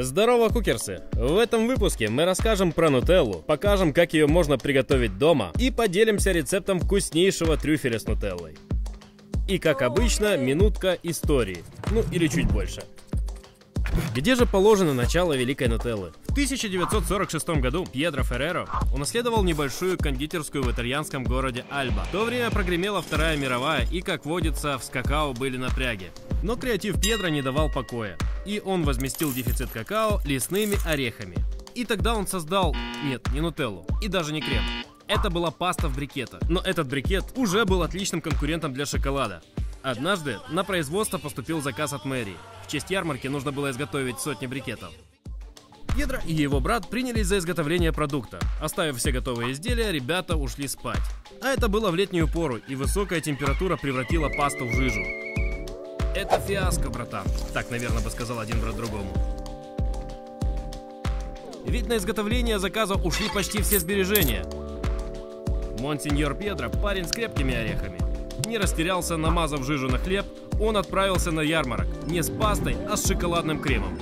Здорово, кукерсы! В этом выпуске мы расскажем про нутеллу, покажем, как ее можно приготовить дома и поделимся рецептом вкуснейшего трюфеля с нутеллой. И как обычно, минутка истории, ну или чуть больше. Где же положено начало великой нутеллы? В 1946 году Пьедро Ферреро унаследовал небольшую кондитерскую в итальянском городе Альба. В то время прогремела Вторая мировая, и, как водится, в какао были напряги. Но креатив Пьедро не давал покоя, и он возместил дефицит какао лесными орехами. И тогда он создал, нет, не нутеллу, и даже не крем. Это была паста в брикетах, но этот брикет уже был отличным конкурентом для шоколада. Однажды на производство поступил заказ от мэрии. В честь ярмарки нужно было изготовить сотни брикетов. Пьедро и его брат принялись за изготовление продукта. Оставив все готовые изделия, ребята ушли спать. А это было в летнюю пору, и высокая температура превратила пасту в жижу. Это фиаско, братан. Так, наверное, бы сказал один брат другому. Ведь на изготовление заказа ушли почти все сбережения. Монсеньор Пьедро, парень с крепкими орехами, не растерялся, намазав жижу на хлеб, он отправился на ярмарок не с пастой, а с шоколадным кремом.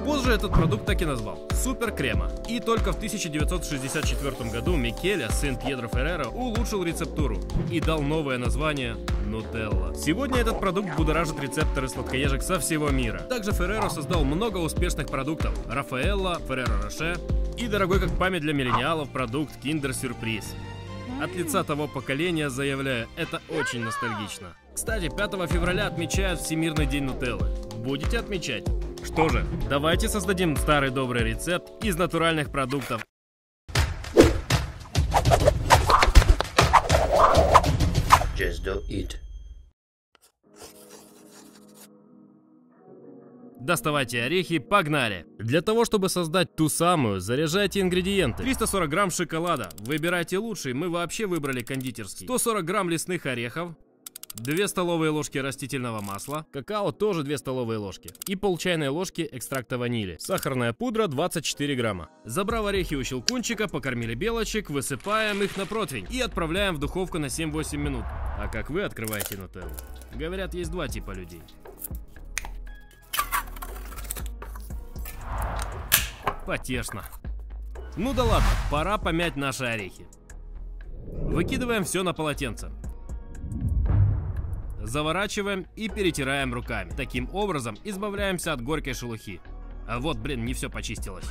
Позже этот продукт так и назвал – супер крема. И только в 1964 году Микеле, сын Пьедро Ферреро, улучшил рецептуру и дал новое название – нутелла. Сегодня этот продукт будоражит рецепторы сладкоежек со всего мира. Также Ферреро создал много успешных продуктов – Рафаэлло, Ферреро Роше и дорогой как память для миллениалов продукт Киндер Сюрприз. От лица того поколения заявляю, это очень ностальгично. Кстати, 5 февраля отмечают Всемирный день нутеллы. Будете отмечать? Что же, давайте создадим старый добрый рецепт из натуральных продуктов. Just do it. Доставайте орехи, погнали! Для того, чтобы создать ту самую, заряжайте ингредиенты. 340 грамм шоколада, выбирайте лучший, мы вообще выбрали кондитерский. 140 грамм лесных орехов, 2 столовые ложки растительного масла, какао тоже 2 столовые ложки и пол чайной ложки экстракта ванили. Сахарная пудра 24 грамма. Забрав орехи у щелкунчика, покормили белочек, высыпаем их на противень и отправляем в духовку на 7-8 минут. А как вы открываете нутеллу? Говорят, есть два типа людей. Потешно. Ну да ладно, пора помять наши орехи. Выкидываем все на полотенце. Заворачиваем и перетираем руками. Таким образом избавляемся от горькой шелухи. А вот, блин, не все почистилось.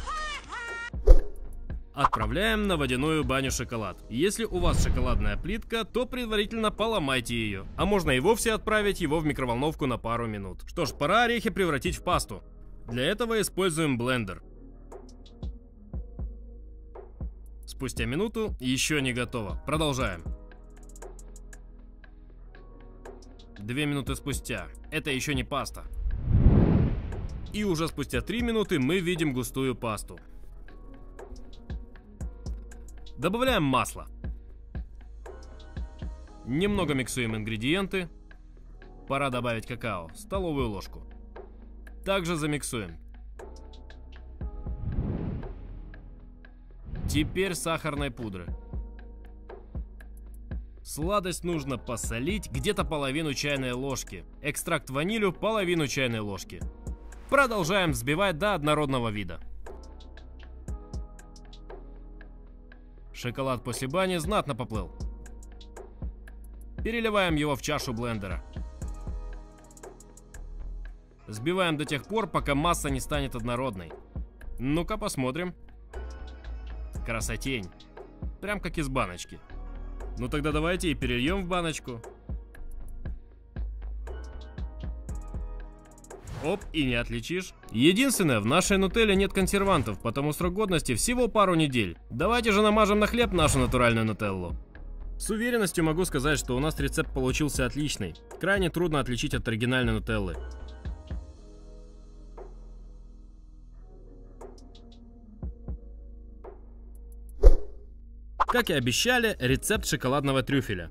Отправляем на водяную баню шоколад. Если у вас шоколадная плитка, то предварительно поломайте ее. А можно и вовсе отправить его в микроволновку на пару минут. Что ж, пора орехи превратить в пасту. Для этого используем блендер. Спустя минуту еще не готово. Продолжаем. 2 минуты спустя. Это еще не паста. И уже спустя 3 минуты мы видим густую пасту. Добавляем масло. Немного миксуем ингредиенты. Пора добавить какао. Столовую ложку. Также замиксуем. Теперь сахарной пудры. Сладость нужно посолить, где-то половину чайной ложки. Экстракт ванилю половину чайной ложки. Продолжаем взбивать до однородного вида. Шоколад после бани знатно поплыл. Переливаем его в чашу блендера. Взбиваем до тех пор, пока масса не станет однородной. Ну-ка посмотрим. Красотень. Прям как из баночки. Ну тогда давайте и перельем в баночку. Оп, и не отличишь. Единственное, в нашей нутелле нет консервантов, потому срок годности всего пару недель. Давайте же намажем на хлеб нашу натуральную нутеллу. С уверенностью могу сказать, что у нас рецепт получился отличный. Крайне трудно отличить от оригинальной нутеллы. Как и обещали, рецепт шоколадного трюфеля.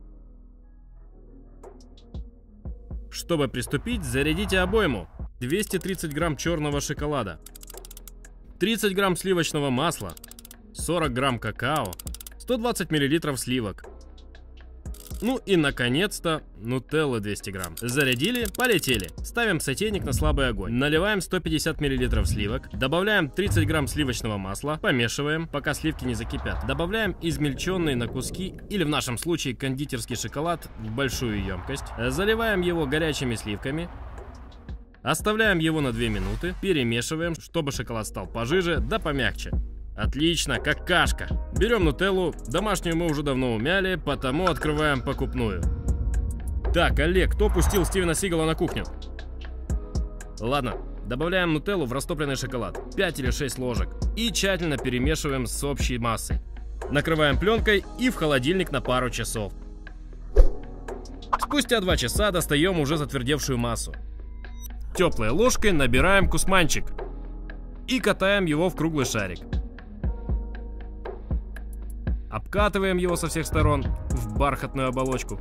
Чтобы приступить, зарядите обойму. 230 грамм черного шоколада, 30 грамм сливочного масла, 40 грамм какао, 120 миллилитров сливок. Ну и наконец-то нутелла 200 грамм. Зарядили, полетели. Ставим сотейник на слабый огонь. Наливаем 150 мл сливок. Добавляем 30 грамм сливочного масла. Помешиваем, пока сливки не закипят. Добавляем измельченный на куски, или в нашем случае кондитерский шоколад, в большую емкость. Заливаем его горячими сливками. Оставляем его на 2 минуты. Перемешиваем, чтобы шоколад стал пожиже, да помягче. Отлично, как кашка. Берем нутеллу, домашнюю мы уже давно умяли, потому открываем покупную. Так, Олег, кто пустил Стивена Сигала на кухню? Ладно, добавляем нутеллу в растопленный шоколад, 5 или 6 ложек, и тщательно перемешиваем с общей массой. Накрываем пленкой и в холодильник на пару часов. Спустя 2 часа достаем уже затвердевшую массу. Теплой ложкой набираем кусманчик и катаем его в круглый шарик. Обкатываем его со всех сторон в бархатную оболочку.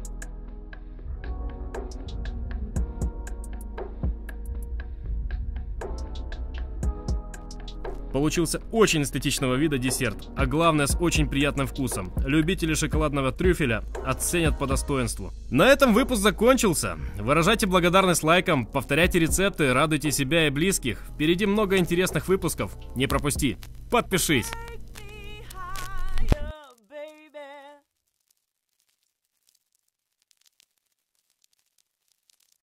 Получился очень эстетичного вида десерт, а главное с очень приятным вкусом. Любители шоколадного трюфеля оценят по достоинству. На этом выпуск закончился. Выражайте благодарность лайком, повторяйте рецепты, радуйте себя и близких. Впереди много интересных выпусков. Не пропусти. Подпишись.